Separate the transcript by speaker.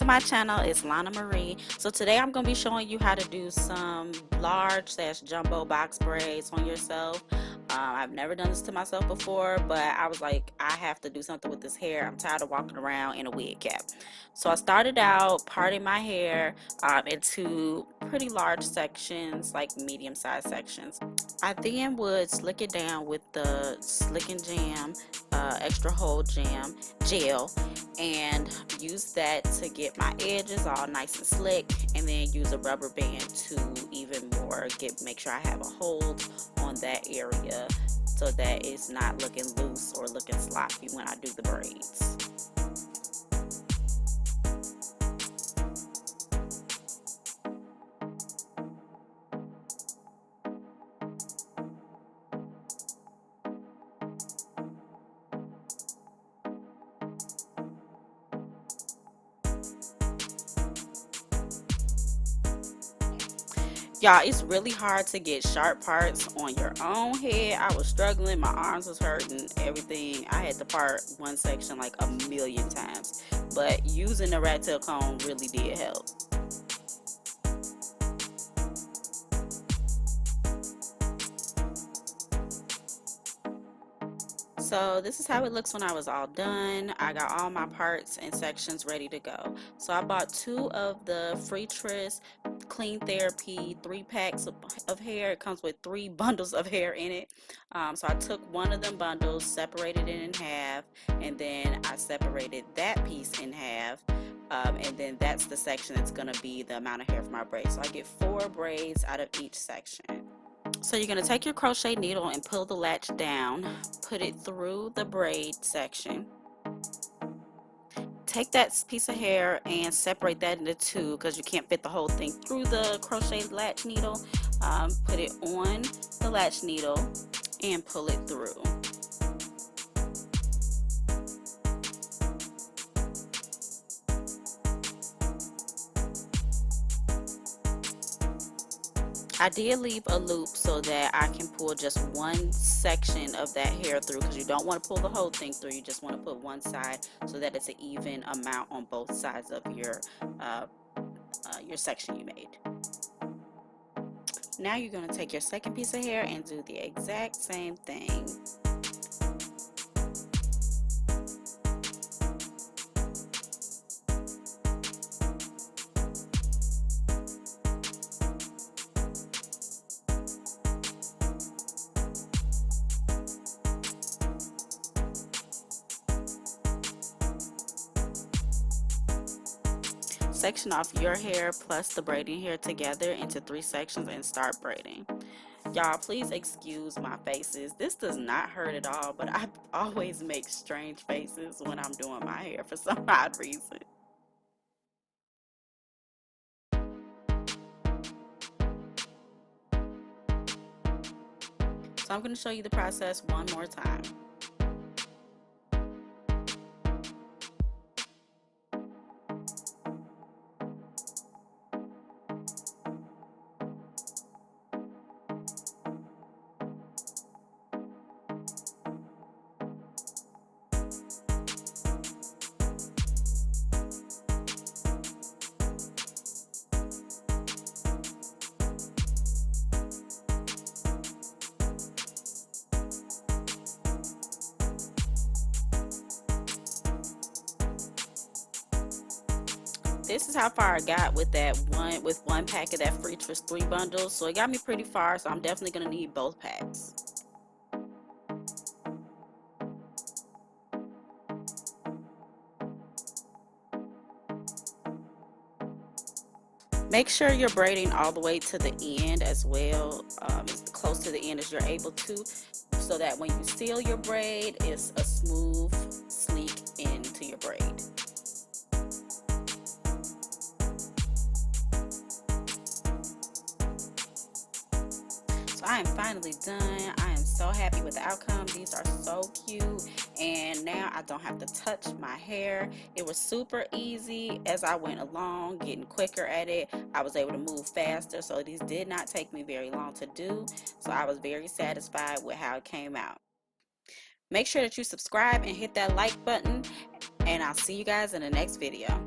Speaker 1: my channel, it's Lana Marie. So today I'm going to be showing you how to do some large / jumbo box braids on yourself. I've never done this to myself before, but I was like, I have to do something with this hair. I'm tired of walking around in a wig cap. So I started out parting my hair into pretty large sections, like medium-sized sections. I then would slick it down with the Slick and Jam extra hold jam gel, and use that to get my edges all nice and slick, and then use a rubber band to even more make sure I have a hold on that area so that it's not looking loose or looking sloppy when I do the braids. Y'all, it's really hard to get sharp parts on your own head. I was struggling, my arms was hurting, everything. I had to part one section like a million times, but using the rat tail comb really did help. So this is how it looks when I was all done. I got all my parts and sections ready to go. So I bought 2 of the Free Tris Clean Therapy 3 packs of hair. It comes with 3 bundles of hair in it. So I took one of them bundles, separated it in half, and then I separated that piece in half. And then that's the section that's going to be the amount of hair for my braids. So I get 4 braids out of each section. So you're going to take your crochet needle and pull the latch down, put it through the braid section. Take that piece of hair and separate that into 2 because you can't fit the whole thing through the crochet latch needle. Put it on the latch needle and pull it through. I did leave a loop so that I can pull just one section of that hair through, because you don't want to pull the whole thing through. You just want to put one side so that it's an even amount on both sides of your section you made. Now you're going to take your second piece of hair and do the exact same thing. Section off your hair plus the braiding hair together into 3 sections and start braiding. Y'all, please excuse my faces. This does not hurt at all, but I always make strange faces when I'm doing my hair for some odd reason. So I'm going to show you the process one more time. This is how far I got with one pack of that Free Tris 3 bundles. So it got me pretty far, so I'm definitely going to need both packs. Make sure you're braiding all the way to the end as well, as close to the end as you're able to, so that when you seal your braid, it's a smooth, sleek end to your braid. So I am finally done. I am so happy with the outcome. These are so cute, and now I don't have to touch my hair. It was super easy as I went along, getting quicker at it. I was able to move faster, so these did not take me very long to do. So I was very satisfied with how it came out. Make sure that you subscribe and hit that like button, and I'll see you guys in the next video.